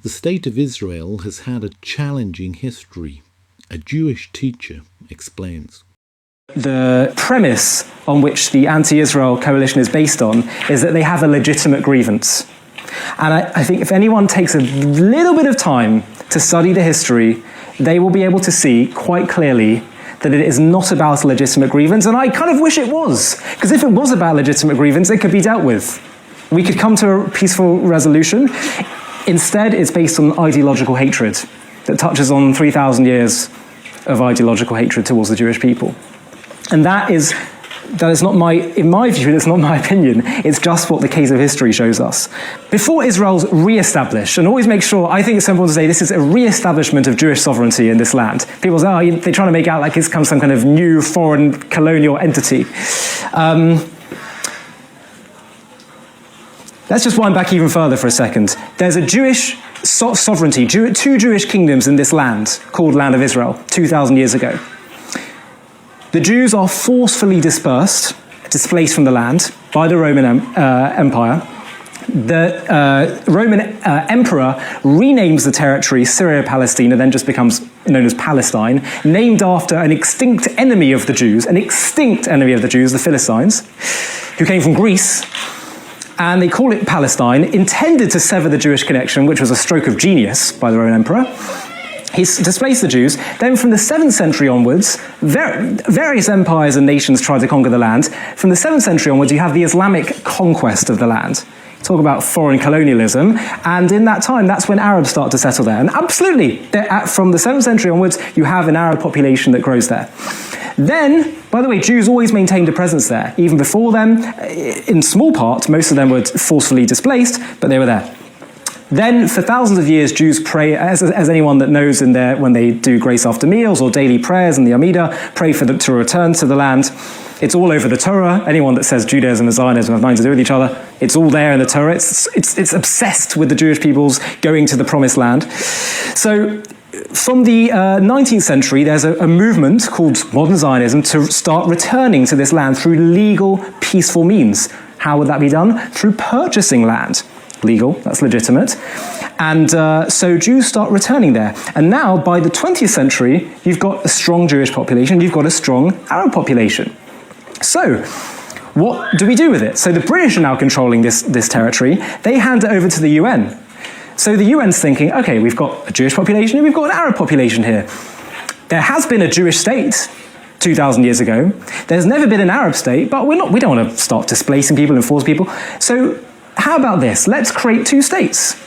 The State of Israel has had a challenging history. A Jewish teacher explains. The premise on which the anti-Israel coalition is based on is that they have a legitimate grievance. And I think if anyone takes a little bit of time to study the history, they will be able to see quite clearly that it is not about a legitimate grievance. And I kind of wish it was, because if it was about legitimate grievance, it could be dealt with. We could come to a peaceful resolution. Instead, it's based on ideological hatred that touches on 3,000 years of ideological hatred towards the Jewish people. And that is not in my view, that's not my opinion. It's just what the case of history shows us. Before Israel's re-established, and always make sure, I think it's important to say this is a re-establishment of Jewish sovereignty in this land. People say, they're trying to make out like it's come some kind of new foreign colonial entity. Let's just wind back even further for a second. There's a Jewish sovereignty, two Jewish kingdoms in this land called Land of Israel, 2,000 years ago. The Jews are forcefully displaced from the land by the Roman Empire. The Roman emperor renames the territory Syria-Palestina, and then just becomes known as Palestine, named after an extinct enemy of the Jews, the Philistines, who came from Greece. And they call it Palestine, intended to sever the Jewish connection, which was a stroke of genius by the Roman emperor. He's displaced the Jews. Then from the 7th century onwards, various empires and nations tried to conquer the land. From the 7th century onwards, you have the Islamic conquest of the land. Talk about foreign colonialism. And in that time, that's when Arabs start to settle there. And absolutely, from the 7th century onwards, you have an Arab population that grows there. Then, by the way, Jews always maintained a presence there. Even before them, in small part, most of them were forcefully displaced, but they were there. Then, for thousands of years, Jews pray, as anyone that knows when they do grace after meals or daily prayers in the Amidah, pray to return to the land. It's all over the Torah. Anyone that says Judaism and Zionism have nothing to do with each other, it's all there in the Torah. It's obsessed with the Jewish peoples going to the Promised Land. So, from the 19th century, there's a movement called modern Zionism to start returning to this land through legal, peaceful means. How would that be done? Through purchasing land. Legal, that's legitimate. And so Jews start returning there. And now, by the 20th century, you've got a strong Jewish population, you've got a strong Arab population. So, what do we do with it? So the British are now controlling this territory. They hand it over to the UN. So the UN's thinking, okay, we've got a Jewish population and we've got an Arab population here. There has been a Jewish state 2,000 years ago. There's never been an Arab state, but we don't want to start displacing people and force people. So how about this? Let's create two states.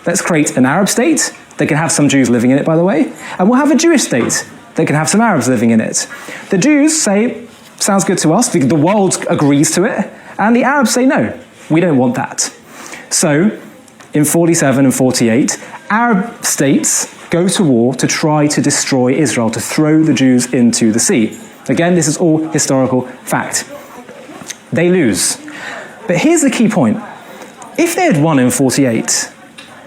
Let's create an Arab state that can have some Jews living in it, by the way, and we'll have a Jewish state that can have some Arabs living in it. The Jews say, sounds good to us, the world agrees to it, and the Arabs say, no, we don't want that. So, in 47 and 48, Arab states go to war to try to destroy Israel, to throw the Jews into the sea. Again, this is all historical fact. They lose. But here's the key point. If they had won in 48,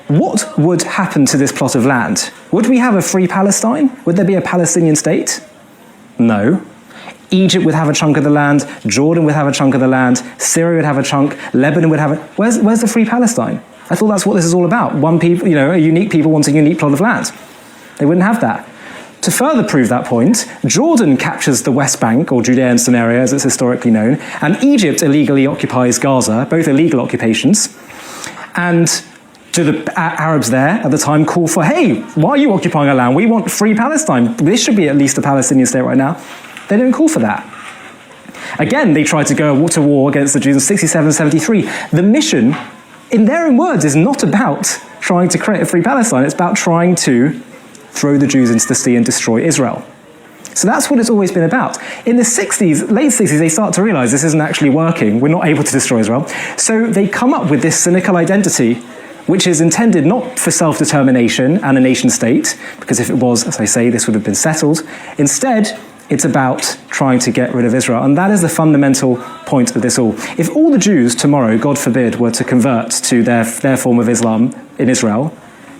what would happen to this plot of land? Would we have a free Palestine? Would there be a Palestinian state? No. Egypt would have a chunk of the land, Jordan would have a chunk of the land, Syria would have a chunk, Lebanon would have a... Where's the free Palestine? I thought that's what this is all about. A unique people wants a unique plot of land. They wouldn't have that. To further prove that point, Jordan captures the West Bank, or Judea and Samaria as it's historically known, and Egypt illegally occupies Gaza, both illegal occupations. And to the Arabs there at the time call for, hey, why are you occupying our land? We want free Palestine. This should be at least a Palestinian state right now. They don't call for that. Again, they tried to go to war against the Jews in 67, 73. The mission, in their own words, is not about trying to create a free Palestine. It's about trying to throw the Jews into the sea and destroy Israel. So that's what it's always been about. In the 60s, late 60s, they start to realize this isn't actually working. We're not able to destroy Israel. So they come up with this cynical identity, which is intended not for self-determination and a nation state, because if it was, as I say, this would have been settled. Instead, it's about trying to get rid of Israel. And that is the fundamental point of this all. If all the Jews tomorrow, God forbid, were to convert to their form of Islam in Israel,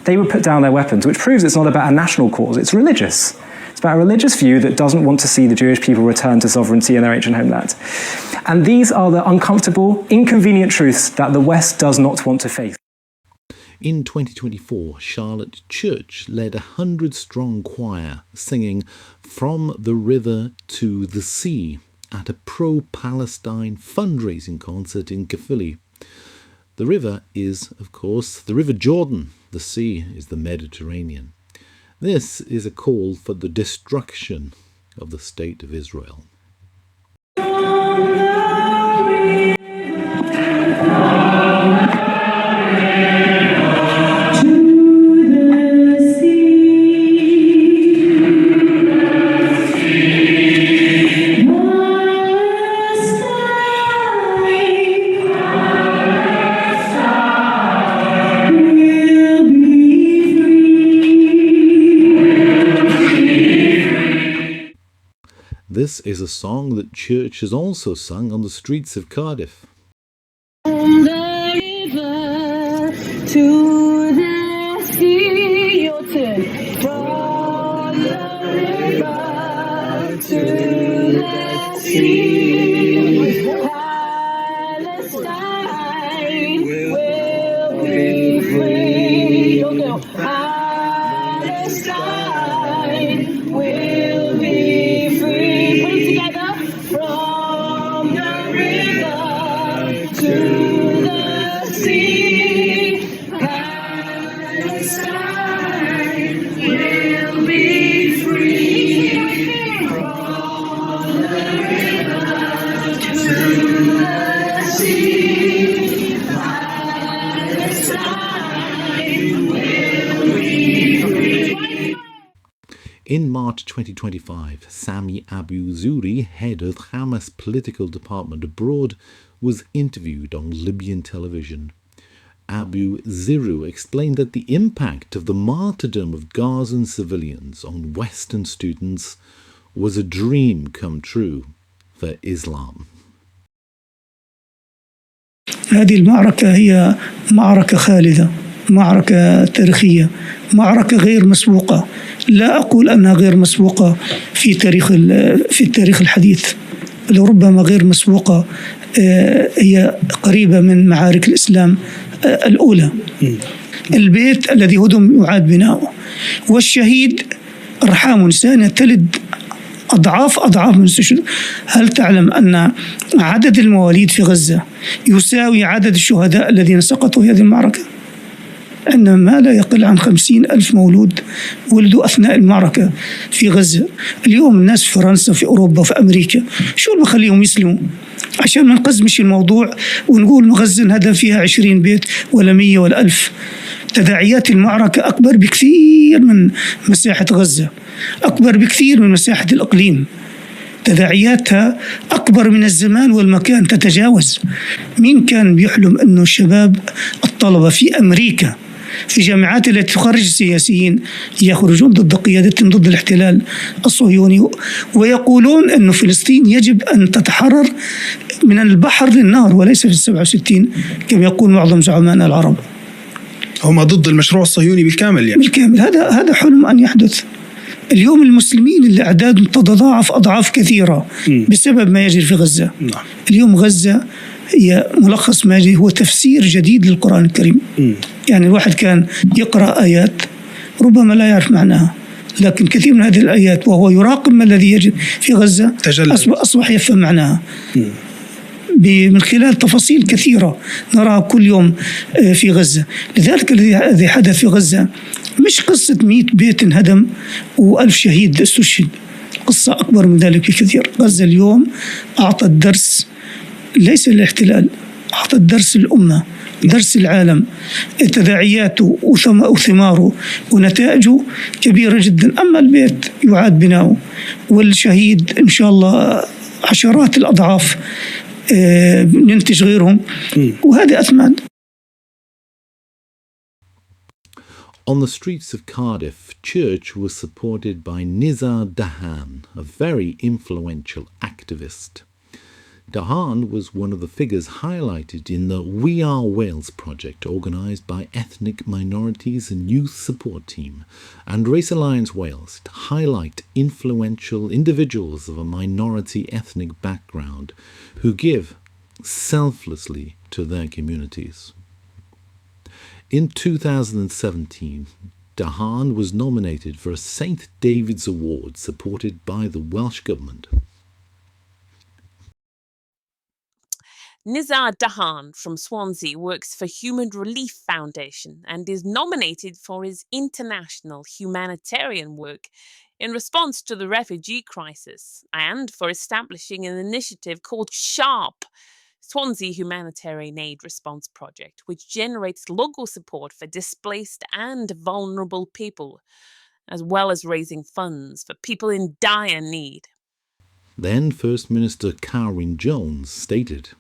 they would put down their weapons, which proves it's not about a national cause, it's religious. It's about a religious view that doesn't want to see the Jewish people return to sovereignty in their ancient homeland. And these are the uncomfortable, inconvenient truths that the West does not want to face. In 2024, Charlotte Church led a 100-strong choir singing From the River to the Sea at a pro-Palestine fundraising concert in Caerphilly. The river is, of course, the River Jordan. The sea is the Mediterranean. This is a call for the destruction of the State of Israel. This is a song that Church has also sung on the streets of Cardiff. From the river to the sea, your turn. From the river to the sea, Palestine will be free. Your turn. Palestine will be free. Put it together. From the river to the sea, Palestine will be free. From the river to the sea, Palestine will be free. In March 2025, Sami Abu Zuhri, head of Hamas political department abroad, was interviewed on Libyan television. Abu Zuhri explained that the impact of the martyrdom of Gazan civilians on Western students was a dream come true for Islam. هذه المعركة هي معركة خالدة، معركة تاريخية، معركة غير مسبوقة. لا أقول أنها غير مسبوقة في التاريخ الحديث، لربما غير مسبوقة. هي قريبة من معارك الإسلام الأولى. البيت الذي هدم يعاد بناؤه، والشهيد أرحام إنسانية تلد أضعاف من الشهداء. هل تعلم أن عدد المواليد في غزة يساوي عدد الشهداء الذين سقطوا في هذه المعركة؟ أن ما لا يقل عن 50,000 مولود ولدوا أثناء المعركة في غزة. اليوم الناس في فرنسا، في أوروبا، في أمريكا، شو اللي بخليهم يسلموا؟ عشان ما نقزمش الموضوع ونقول غزة انهدم فيها 20 بيت ولا 100 ولا 1000. تداعيات المعركة أكبر بكثير من مساحة غزة، أكبر بكثير من مساحة الإقليم. تداعياتها أكبر من الزمان والمكان، تتجاوز. مين كان بيحلم أنه الشباب الطلبة في أمريكا في جامعات التي تخرج السياسيين يخرجون ضد قيادتهم، ضد الاحتلال الصهيوني، ويقولون أن فلسطين يجب أن تتحرر من البحر للنهر وليس في 67 كما يقول معظم زعماء العرب. هم ضد المشروع الصهيوني بالكامل يعني. بالكامل. هذا حلم أن يحدث. اليوم المسلمين اللي أعدادهم تتضاعف أضعاف كثيرة بسبب ما يجري في غزة. اليوم غزة هي ملخص ما يجري، هو تفسير جديد للقرآن الكريم. يعني الواحد كان يقرأ آيات ربما لا يعرف معناها، لكن كثير من هذه الآيات وهو يراقب ما الذي يجري في غزة أصبح يفهم معناها من خلال تفاصيل كثيرة نراها كل يوم في غزة. لذلك الذي حدث في غزة مش قصة 100 بيت انهدم و1000 شهيد استشهد، قصة أكبر من ذلك بكثير. غزة اليوم أعطت درس ليس للاحتلال، أعطت درس الأمة، درس العالم. تداعياته وثماره ونتائجه كبيرة جدا. أما البيت يعاد بناؤه والشهيد إن شاء الله عشرات الأضعاف ننتج غيرهم، وهذه أثمان. On the streets of Cardiff, Church was supported by Nizar Dahan, a very influential activist. Dahan was one of the figures highlighted in the We Are Wales project organised by Ethnic Minorities and Youth Support Team and Race Alliance Wales to highlight influential individuals of a minority ethnic background who give selflessly to their communities. In 2017, Dahan was nominated for a St. David's Award supported by the Welsh Government. Nizar Dahan from Swansea works for Human Relief Foundation and is nominated for his international humanitarian work in response to the refugee crisis and for establishing an initiative called SHARP, Swansea Humanitarian Aid Response Project, which generates local support for displaced and vulnerable people, as well as raising funds for people in dire need. Then First Minister Carwyn Jones stated,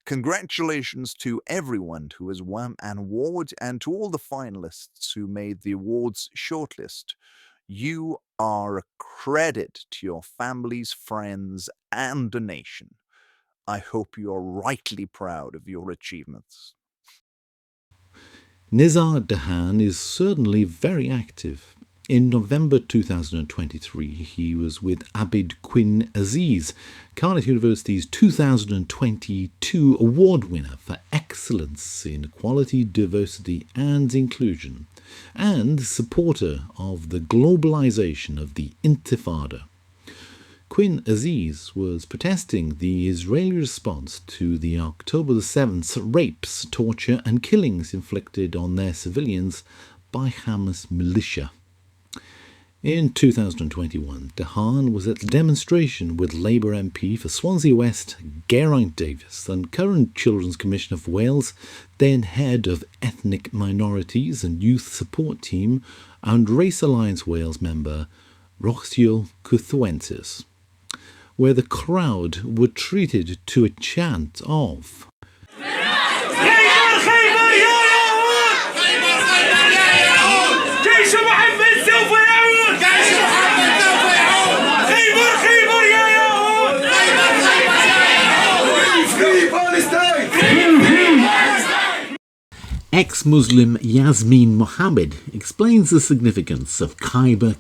"Congratulations to everyone who has won an award and to all the finalists who made the awards shortlist. You are a credit to your families, friends, and the nation. I hope you are rightly proud of your achievements." Nizar Dahan is certainly very active. In November 2023, he was with Abyd Quinn-Aziz, Cardiff University's 2022 award winner for excellence in equality, diversity and inclusion, and supporter of the globalization of the Intifada. Quinn-Aziz was protesting the Israeli response to the October the 7th rapes, torture and killings inflicted on their civilians by Hamas militia. In 2021, Dahan was at the demonstration with Labour MP for Swansea West, Geraint Davies, and current Children's Commission of Wales, then head of Ethnic Minorities and Youth Support Team, and Race Alliance Wales member Rocio Ciufentes, where the crowd were treated to a chant of Ex-Muslim Yasmine Mohammed explains the significance of Khaybar,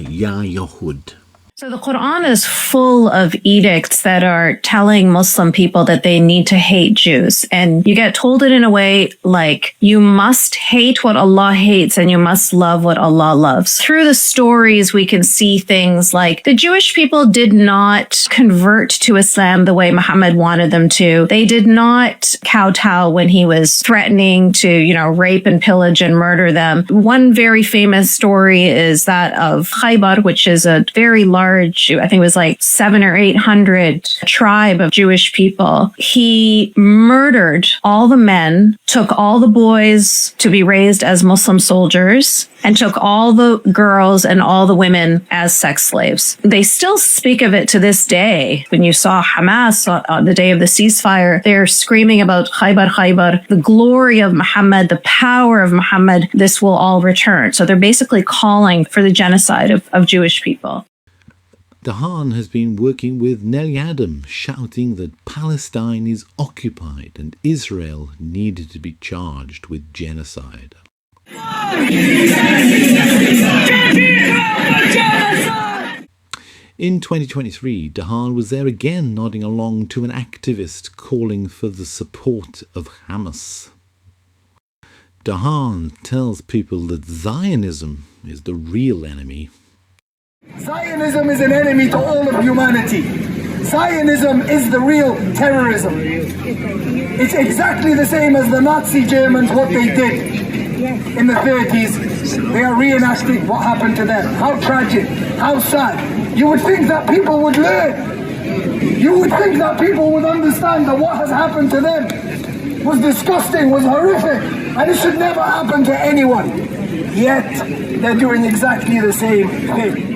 Ya Yahud. So the Quran is full of edicts that are telling Muslim people that they need to hate Jews. And you get told it in a way like, you must hate what Allah hates and you must love what Allah loves. Through the stories, we can see things like the Jewish people did not convert to Islam the way Muhammad wanted them to. They did not kowtow when he was threatening to, rape and pillage and murder them. One very famous story is that of Khaybar, which is a very large, I think it was like 700 or 800 tribe of Jewish people. He murdered all the men, took all the boys to be raised as Muslim soldiers, and took all the girls and all the women as sex slaves. They still speak of it to this day. When you saw Hamas on the day of the ceasefire, they're screaming about Khaybar, Khaybar, the glory of Muhammad, the power of Muhammad, this will all return. So they're basically calling for the genocide of Jewish people. Dahan has been working with Nelly Adam, shouting that Palestine is occupied and Israel needed to be charged with genocide. In 2023, Dahan was there again nodding along to an activist calling for the support of Hamas. Dahan tells people that Zionism is the real enemy. Zionism is an enemy to all of humanity. Zionism is the real terrorism. It's exactly the same as the Nazi Germans, what they did in the 30s. They are reenacting what happened to them. How tragic, how sad. You would think that people would learn. You would think that people would understand that what has happened to them was disgusting, was horrific, and it should never happen to anyone. Yet, they're doing exactly the same thing.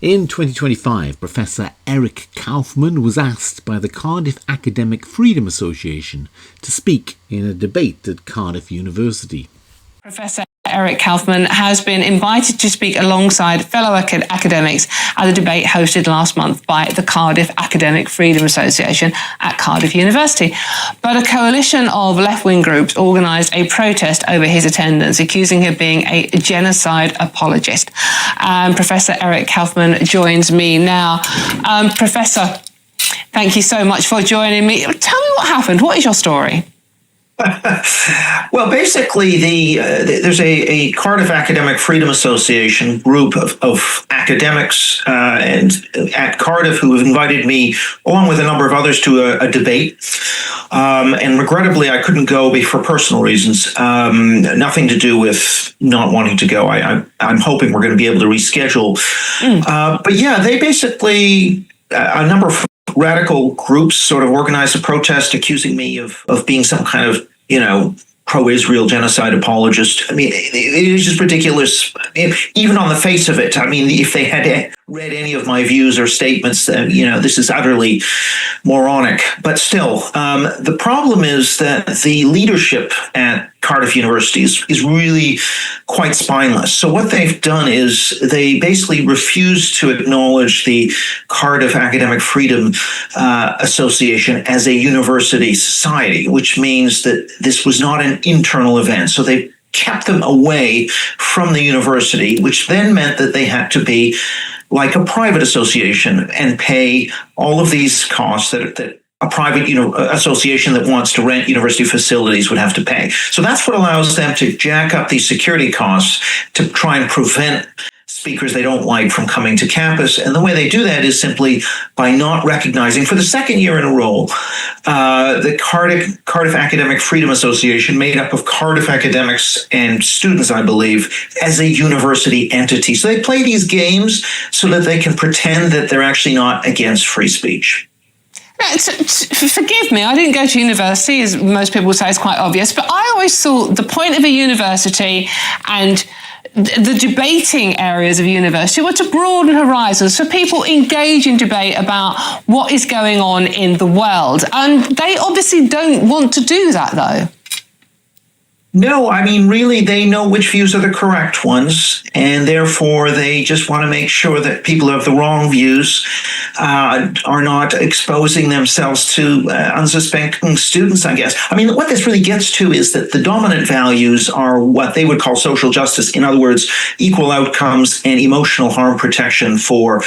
In 2025, Professor Eric Kaufmann was asked by the Cardiff Academic Freedom Association to speak in a debate at Cardiff University. Professor Eric Kaufmann has been invited to speak alongside fellow academics at a debate hosted last month by the Cardiff Academic Freedom Association at Cardiff University. But a coalition of left-wing groups organised a protest over his attendance, accusing him of being a genocide apologist. Professor Eric Kaufmann joins me now. Professor, thank you so much for joining me. Tell me what happened. What is your story? Well, basically, there's a Cardiff Academic Freedom Association group of academics and at Cardiff who have invited me, along with a number of others, to a debate. And regrettably, I couldn't go for personal reasons. Nothing to do with not wanting to go. I'm hoping we're going to be able to reschedule. But yeah, they basically, a number of radical groups sort of organized a protest accusing me of being some kind of, pro-Israel genocide apologist. I mean, it is just ridiculous, even on the face of it. I mean, if they had read any of my views or statements, this is utterly moronic. But still, the problem is that the leadership at Cardiff University is really quite spineless. So what they've done is they basically refuse to acknowledge the Cardiff Academic Freedom Association as a university society, which means that this was not an internal event. So they kept them away from the university, which then meant that they had to be like a private association and pay all of these costs that a private association that wants to rent university facilities would have to pay. So that's what allows them to jack up these security costs to try and prevent speakers they don't like from coming to campus. And the way they do that is simply by not recognizing, for the second year in a row, the Cardiff Academic Freedom Association, made up of Cardiff academics and students, I believe, as a university entity. So they play these games so that they can pretend that they're actually not against free speech. Forgive me, I didn't go to university, as most people would say is quite obvious, but I always thought the point of a university and the debating areas of university were to broaden horizons so people engage in debate about what is going on in the world. And they obviously don't want to do that, though. No, I mean, really, they know which views are the correct ones, and therefore they just want to make sure that people who have the wrong views are not exposing themselves to unsuspecting students, I guess. I mean, what this really gets to is that the dominant values are what they would call social justice. In other words, equal outcomes and emotional harm protection for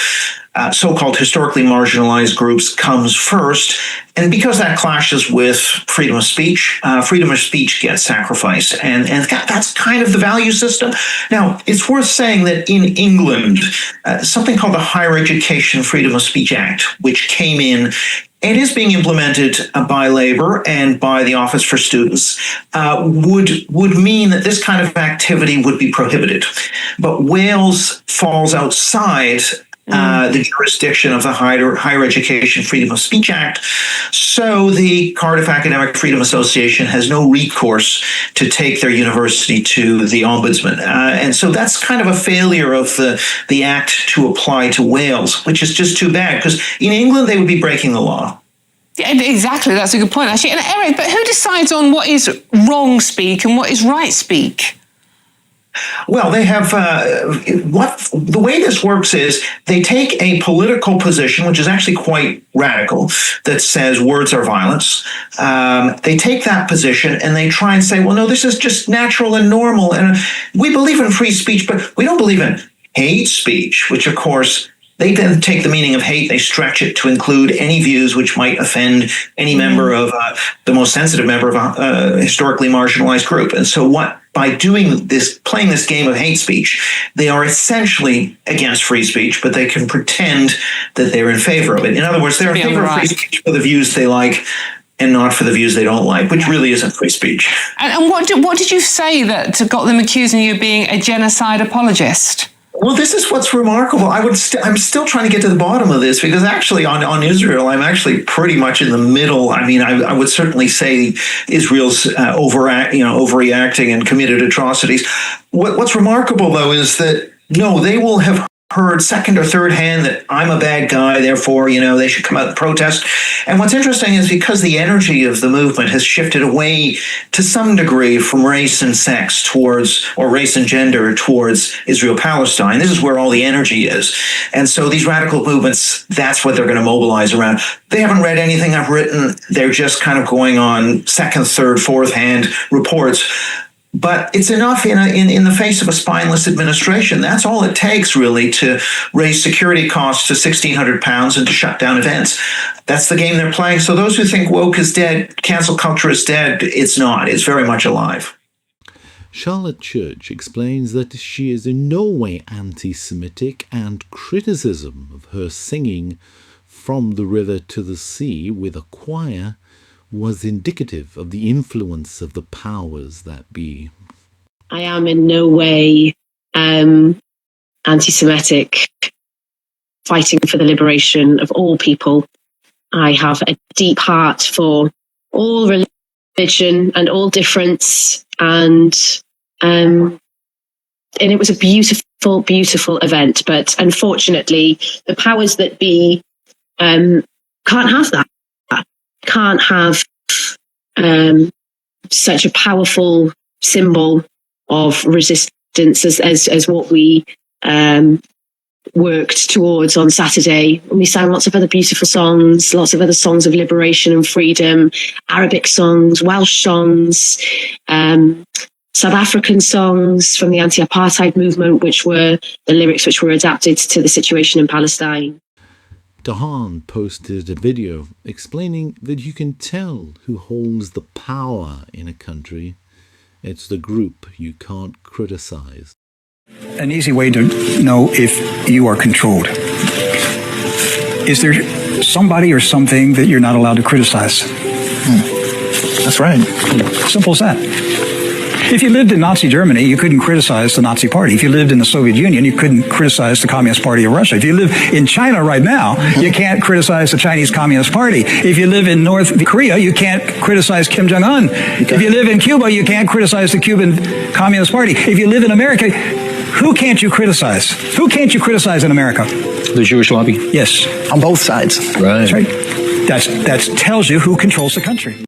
so-called historically marginalized groups comes first. And because that clashes with freedom of speech gets sacrificed. And that's kind of the value system. Now, it's worth saying that in England, something called the Higher Education Freedom of Speech Act, which came in, it is being implemented by Labour and by the Office for Students, would mean that this kind of activity would be prohibited. But Wales falls outside the jurisdiction of the Higher Education Freedom of Speech Act. So the Cardiff Academic Freedom Association has no recourse to take their university to the Ombudsman. And so that's kind of a failure of the act to apply to Wales, which is just too bad, because in England they would be breaking the law. Yeah, exactly. That's a good point, actually. And Eric, but who decides on what is wrong speak and what is right speak? Well, they have the way this works is they take a political position, which is actually quite radical, that says words are violence. They take that position and they try and say, well, no, this is just natural and normal. And we believe in free speech, but we don't believe in hate speech, which, of course, they then take the meaning of hate, they stretch it to include any views which might offend any member of the most sensitive member of a historically marginalized group. And so by doing this, playing this game of hate speech, they are essentially against free speech, but they can pretend that they're in favor of it. In other words, they're in favor of free speech for the views they like and not for the views they don't like, which really isn't free speech. And what did you say that got them accusing you of being a genocide apologist? Well, this is what's remarkable. I'm still trying to get to the bottom of this, because actually on Israel, I'm actually pretty much in the middle. I mean, I would certainly say Israel's overreacting and committed atrocities. What's remarkable, though, is that, no, they will have heard second or third hand that I'm a bad guy, therefore, they should come out and protest. And what's interesting is because the energy of the movement has shifted away to some degree from race and sex towards, or race and gender towards Israel-Palestine. This is where all the energy is. And so these radical movements, that's what they're going to mobilize around. They haven't read anything I've written. They're just kind of going on second, third, fourth hand reports. But it's enough in the face of a spineless administration. That's all it takes, really, to raise security costs to £1,600 and to shut down events. That's the game they're playing. So those who think woke is dead, cancel culture is dead, it's not. It's very much alive. Charlotte Church explains that she is in no way anti-Semitic, and criticism of her singing From the River to the Sea with a choir was indicative of the influence of the powers that be. I am in no way anti-Semitic, fighting for the liberation of all people. I have a deep heart for all religion and all difference, and it was a beautiful, beautiful event. But unfortunately, the powers that be can't have that. Can't have such a powerful symbol of resistance as what we worked towards on Saturday. We sang lots of other beautiful songs, lots of other songs of liberation and freedom, Arabic songs, Welsh songs, South African songs from the anti-apartheid movement, which were the lyrics which were adapted to the situation in Palestine. Dahan posted a video explaining that you can tell who holds the power in a country. It's the group you can't criticize. An easy way to know if you are controlled. Is there somebody or something that you're not allowed to criticize? That's right. Simple as that. If you lived in Nazi Germany, you couldn't criticize the Nazi Party. If you lived in the Soviet Union, you couldn't criticize the Communist Party of Russia. If you live in China right now, you can't criticize the Chinese Communist Party. If you live in North Korea, you can't criticize Kim Jong-un. If you live in Cuba, you can't criticize the Cuban Communist Party. If you live in America, who can't you criticize? Who can't you criticize in America? The Jewish lobby? Yes. On both sides. Right. That's right. That tells you who controls the country.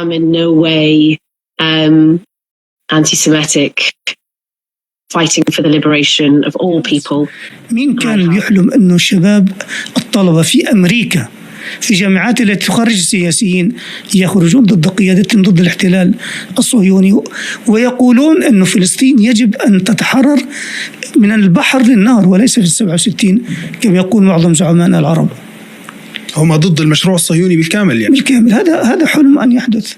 In no way anti-Semitic, fighting for the liberation of all people. مين كان بيحلم أنه الشباب الطلبة في أمريكا في جامعات التي تخرج السياسيين يخرجون ضد قيادتهم ضد الاحتلال الصهيوني ويقولون أن فلسطين يجب أن تتحرر من البحر للنهر وليس في 67 كما يقول معظم زعماء العرب. هم ضد المشروع الصهيوني بالكامل يعني. بالكامل. هذا حلم أن يحدث.